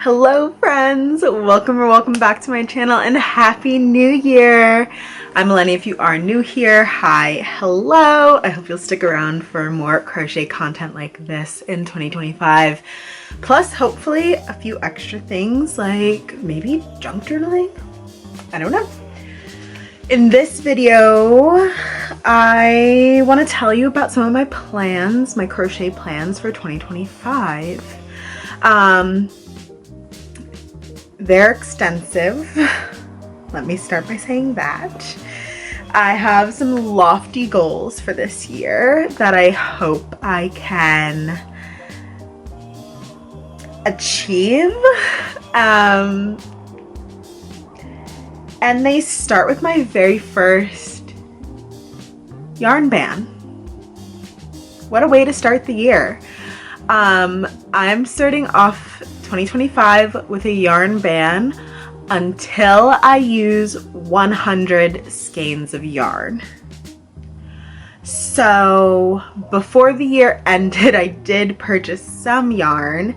Hello friends, welcome back to my channel and happy new year. I'm Melanie. If you are new here, hi, hello. I hope you'll stick around for more crochet content like this in 2025, plus hopefully a few extra things like maybe junk journaling. I don't know. In this video I want to tell you about some of my plans, my crochet plans for 2025. They're extensive. Let me start by saying that. I have some lofty goals for this year that I hope I can achieve. And they start with my very first yarn ban. What a way to start the year. I'm starting off 2025 with a yarn ban until I use 100 skeins of yarn. So before the year ended, I did purchase some yarn,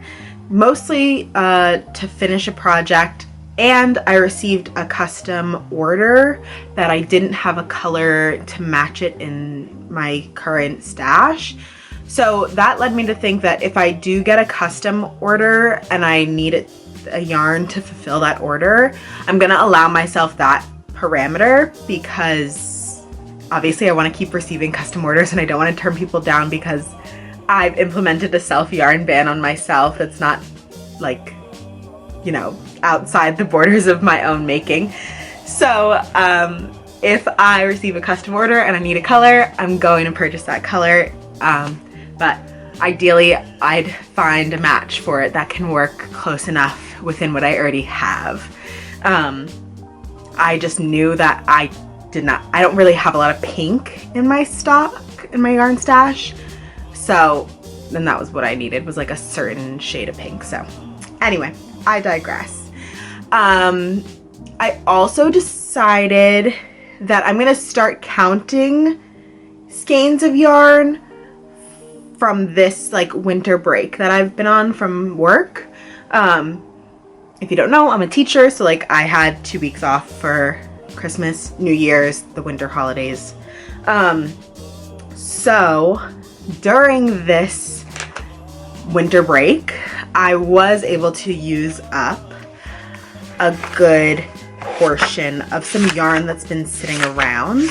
mostly to finish a project, and I received a custom order that I didn't have a color to match it in my current stash. So that led me to think that if I do get a custom order and I need a yarn to fulfill that order, I'm gonna allow myself that parameter, because obviously I want to keep receiving custom orders and I don't want to turn people down because I've implemented a self yarn ban on myself that's not, like, you know, outside the borders of my own making. So if I receive a custom order and I need a color, I'm going to purchase that color. But ideally I'd find a match for it that can work close enough within what I already have. I just knew that I don't really have a lot of pink in my stock, in my yarn stash. So then that was what I needed, was like a certain shade of pink. So anyway, I digress. I also decided that I'm gonna start counting skeins of yarn from this like winter break that I've been on from work. If you don't know, I'm a teacher, so like I had 2 weeks off for Christmas, New Year's, the winter holidays. So during this winter break, I was able to use up a good portion of some yarn that's been sitting around.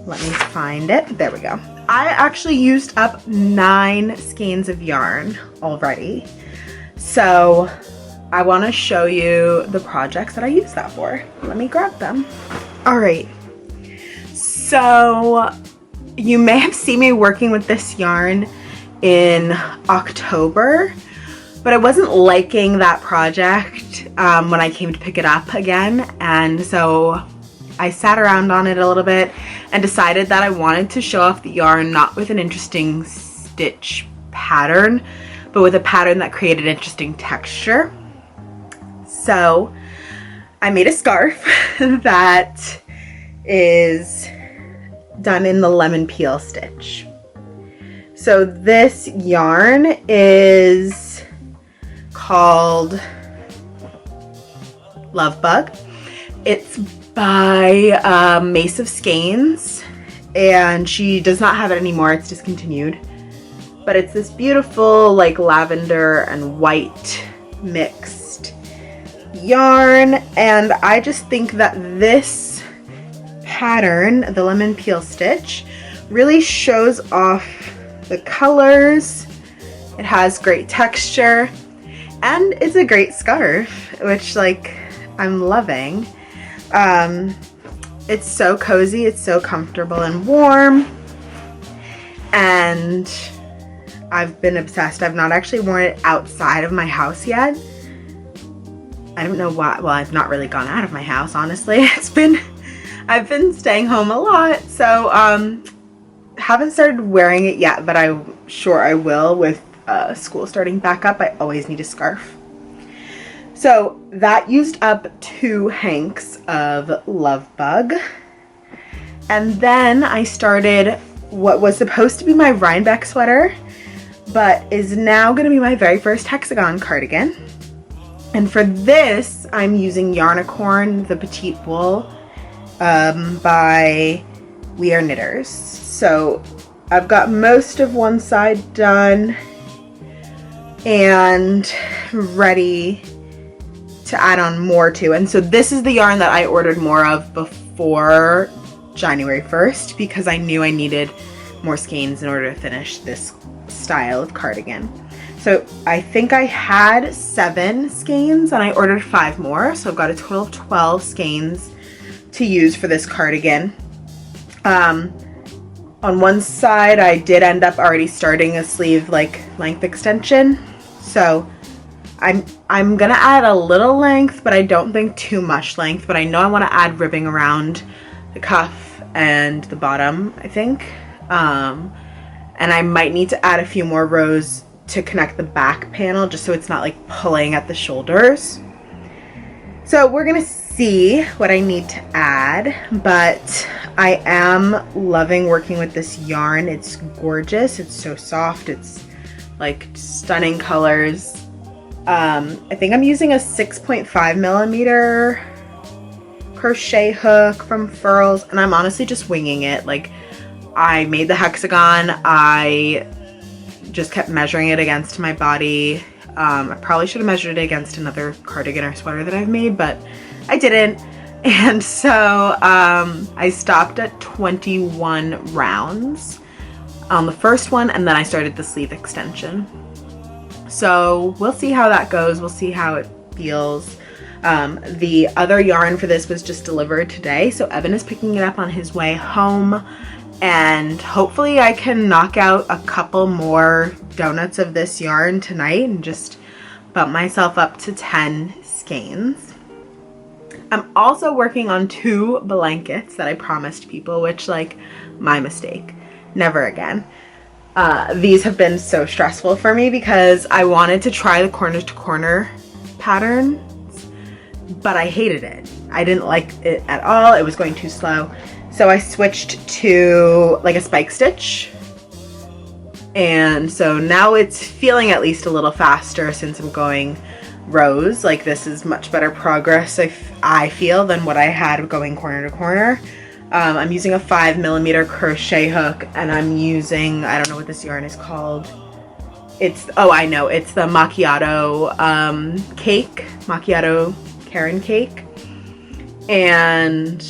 Let me find it. There we go. I actually used up 9 skeins of yarn already. So I want to show you the projects that I used that for. Let me grab them. All right. So you may have seen me working with this yarn in October, but I wasn't liking that project when I came to pick it up again. And so I sat around on it a little bit and decided that I wanted to show off the yarn not with an interesting stitch pattern, but with a pattern that created interesting texture. So I made a scarf that is done in the lemon peel stitch. So this yarn is called Love Bug. It's by Mace of Skeins, and she does not have it anymore, it's discontinued. But it's this beautiful like lavender and white mixed yarn, and I just think that this pattern, the lemon peel stitch, really shows off the colors. It has great texture, and it's a great scarf, which like I'm loving. It's so cozy, it's so comfortable and warm, and I've been obsessed. I've not actually worn it outside of my house yet. I don't know why. Well, I've not really gone out of my house, honestly. I've been staying home a lot, so haven't started wearing it yet, but I'm sure I will with school starting back up. I always need a scarf. So that used up 2 hanks of Love Bug. And then I started what was supposed to be my Rhinebeck sweater, but is now going to be my very first hexagon cardigan. And for this, I'm using Yarnicorn, the Petite Wool by We Are Knitters. So I've got most of one side done and ready to add on more to. And so this is the yarn that I ordered more of before January 1st because I knew I needed more skeins in order to finish this style of cardigan. So I think I had 7 skeins and I ordered 5 more. So I've got a total of 12 skeins to use for this cardigan. On one side, I did end up already starting a sleeve length extension. So I'm gonna add a little length, but I don't think too much length, but I know I wanna add ribbing around the cuff and the bottom, I think. And I might need to add a few more rows to connect the back panel just so it's not like pulling at the shoulders. So we're gonna see what I need to add, but I am loving working with this yarn. It's gorgeous, it's so soft, it's like stunning colors. I think I'm using a 6.5 millimeter crochet hook from Furls, and I'm honestly just winging it. Like, I made the hexagon, I just kept measuring it against my body. I probably should have measured it against another cardigan or sweater that I've made, but I didn't. And so I stopped at 21 rounds on the first one, and then I started the sleeve extension. So we'll see how that goes. We'll see how it feels. The other yarn for this was just delivered today, so Evan is picking it up on his way home. And hopefully I can knock out a couple more donuts of this yarn tonight and just bump myself up to 10 skeins. I'm also working on 2 blankets that I promised people, which, like, my mistake. Never again. These have been so stressful for me because I wanted to try the corner to corner pattern, but I hated it. I didn't like it at all. It was going too slow. So I switched to like a spike stitch, and so now it's feeling at least a little faster since I'm going rows. Like, this is much better progress I feel than what I had going corner to corner. I'm using a 5 millimeter crochet hook, and I'm using, I don't know what this yarn is called. I know, it's the macchiato cake, macchiato Karen cake. And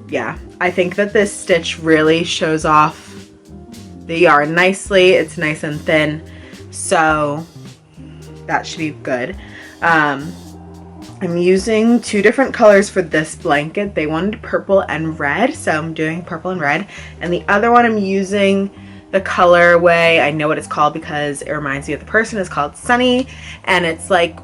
yeah, I think that this stitch really shows off the yarn nicely. It's nice and thin, so that should be good. I'm using 2 different colors for this blanket. They wanted purple and red, so I'm doing purple and red. And the other one I'm using the colorway, I know what it's called because it reminds me of the person, it's called Sunny, and it's like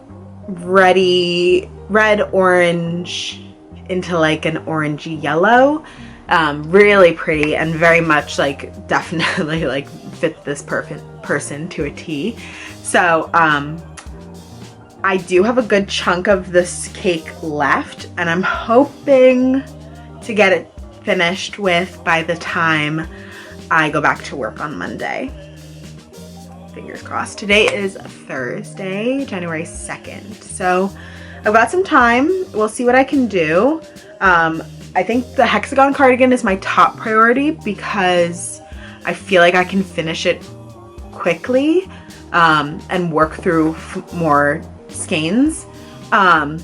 red orange into like an orangey yellow. Really pretty and very much like definitely like fit this person to a T. So I do have a good chunk of this cake left, and I'm hoping to get it finished with by the time I go back to work on Monday. Fingers crossed. Today is Thursday, January 2nd. So I've got some time. We'll see what I can do. I think the hexagon cardigan is my top priority because I feel like I can finish it quickly and work through more skeins. And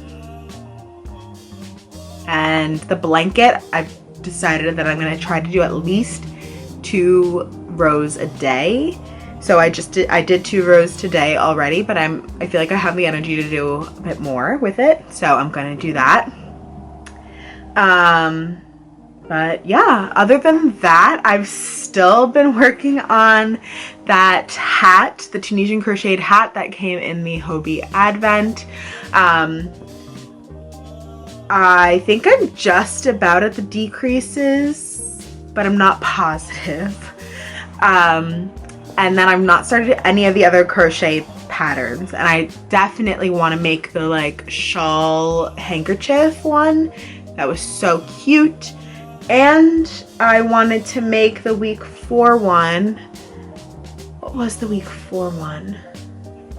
the blanket, I've decided that I'm going to try to do at least 2 rows a day. So I did 2 rows today already, but I feel like I have the energy to do a bit more with it, so I'm going to do that. But yeah, other than that, I've still been working on that hat, the Tunisian crocheted hat that came in the Hobie Advent. I think I'm just about at the decreases, but I'm not positive. And then I've not started any of the other crochet patterns, and I definitely want to make the like shawl handkerchief one. That was so cute. And I wanted to make the week 4 one. What was the week 4 one?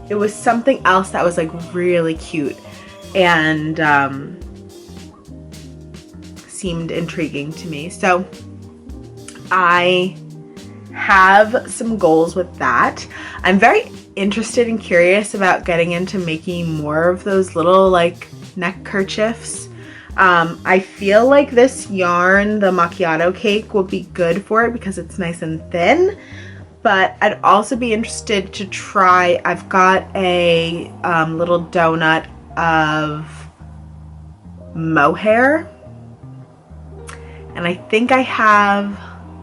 it was something else that was like really cute and seemed intriguing to me. So I have some goals with that. I'm very interested and curious about getting into making more of those little like neck kerchiefs. I feel like this yarn, the macchiato cake, will be good for it because it's nice and thin, but I'd also be interested to try, I've got a little donut of mohair, and I think I have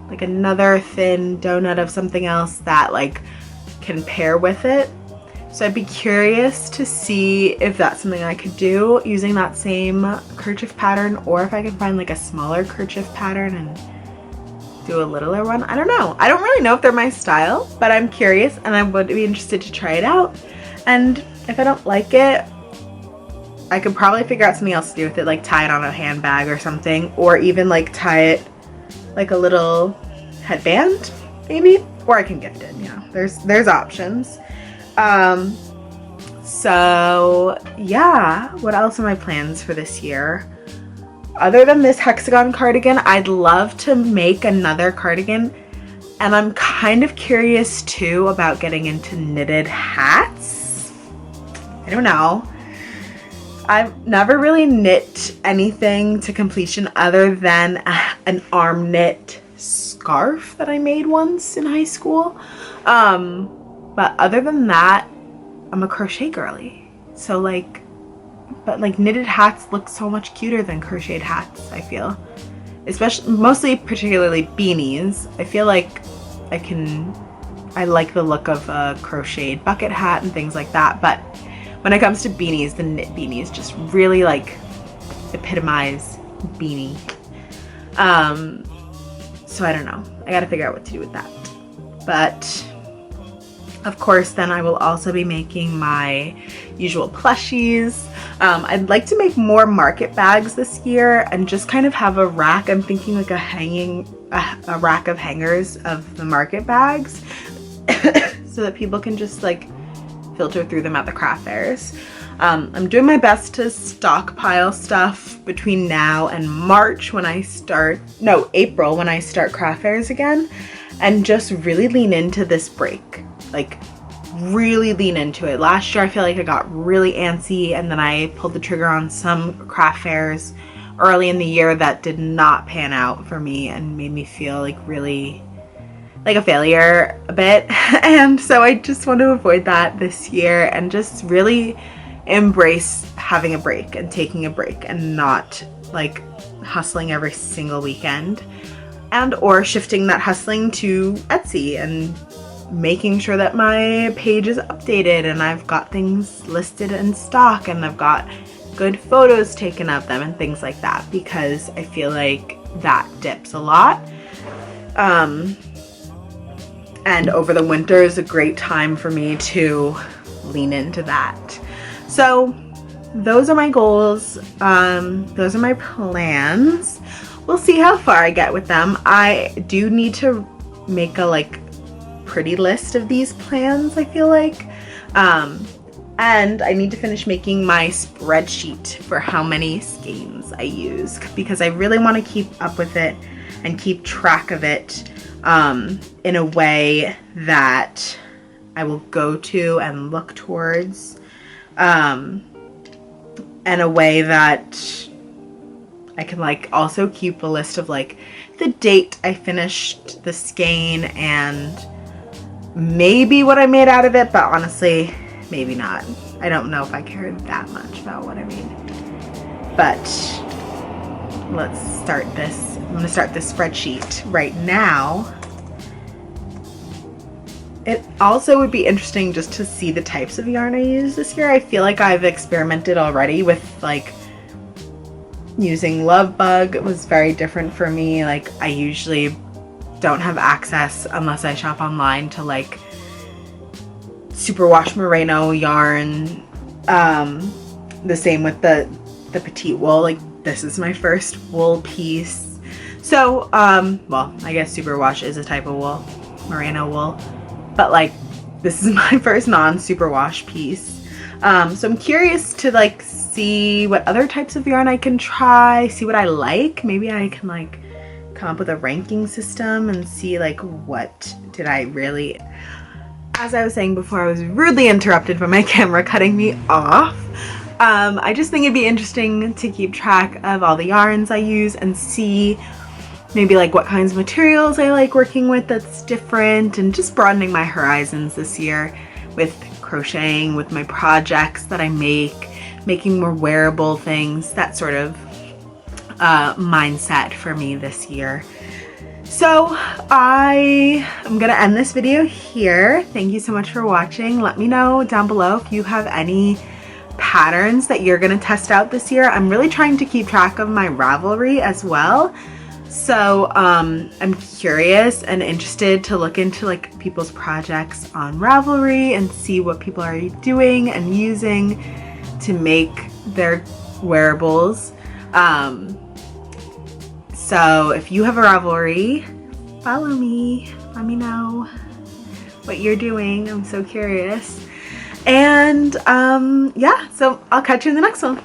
like another thin donut of something else that like can pair with it. So I'd be curious to see if that's something I could do using that same kerchief pattern, or if I can find like a smaller kerchief pattern and do a littler one. I don't know. I don't really know if they're my style, but I'm curious and I would be interested to try it out. And if I don't like it, I could probably figure out something else to do with it, like tie it on a handbag or something, or even like tie it like a little headband maybe, or I can gift it, you know, there's options. So yeah, what else are my plans for this year? Other than this hexagon cardigan, I'd love to make another cardigan, and I'm kind of curious too about getting into knitted hats. I don't know. I've never really knit anything to completion other than an arm knit scarf that I made once in high school. But other than that, I'm a crochet girly. So like, but like knitted hats look so much cuter than crocheted hats, I feel. Especially, mostly particularly beanies. I feel like I like the look of a crocheted bucket hat and things like that. But when it comes to beanies, the knit beanies just really like epitomize beanie. So I don't know. I gotta figure out what to do with that. But of course, then I will also be making my usual plushies. I'd like to make more market bags this year and just kind of have a rack. I'm thinking like a rack of hangers of the market bags so that people can just like filter through them at the craft fairs. I'm doing my best to stockpile stuff between now and April when I start craft fairs again, and just really lean into this break. Like really lean into it. Last year I feel like I got really antsy, and then I pulled the trigger on some craft fairs early in the year that did not pan out for me and made me feel like really like a failure a bit. And so I just want to avoid that this year and just really embrace having a break and taking a break and not like hustling every single weekend, and or shifting that hustling to Etsy and making sure that my page is updated and I've got things listed in stock and I've got good photos taken of them and things like that, because I feel like that dips a lot. And over the winter is a great time for me to lean into that. So those are my goals. Those are my plans. We'll see how far I get with them. I do need to make a like pretty list of these plans, I feel like. And I need to finish making my spreadsheet for how many skeins I use, because I really want to keep up with it and keep track of it in a way that I will go to and look towards, and a way that I can like also keep a list of like the date I finished the skein and maybe what I made out of it, but honestly maybe not. I don't know if I cared that much about what I made. But let's start this. I'm gonna start this spreadsheet right now. It also would be interesting just to see the types of yarn I use this year. I feel like I've experimented already with like using Love Bug. It was very different for me. Like I usually don't have access unless I shop online to like superwash merino yarn. The same with the petite wool. Like this is my first wool piece. So well, I guess superwash is a type of wool, merino wool. But like this is my first non-superwash piece. So I'm curious to like see what other types of yarn I can try, see what I like. Maybe I can like come up with a ranking system and see like what did I really... As I was saying before, I was rudely interrupted by my camera cutting me off. I just think it'd be interesting to keep track of all the yarns I use and see maybe like what kinds of materials I like working with that's different, and just broadening my horizons this year with crocheting, with my projects that I make, making more wearable things, that sort of mindset for me this year. So I am gonna end this video here. Thank you so much for watching. Let me know down below if you have any patterns that you're gonna test out this year. I'm really trying to keep track of my Ravelry as well. So I'm curious and interested to look into like people's projects on Ravelry and see what people are doing and using to make their wearables. So if you have a Ravelry, follow me, let me know what you're doing. I'm so curious. And yeah, so I'll catch you in the next one.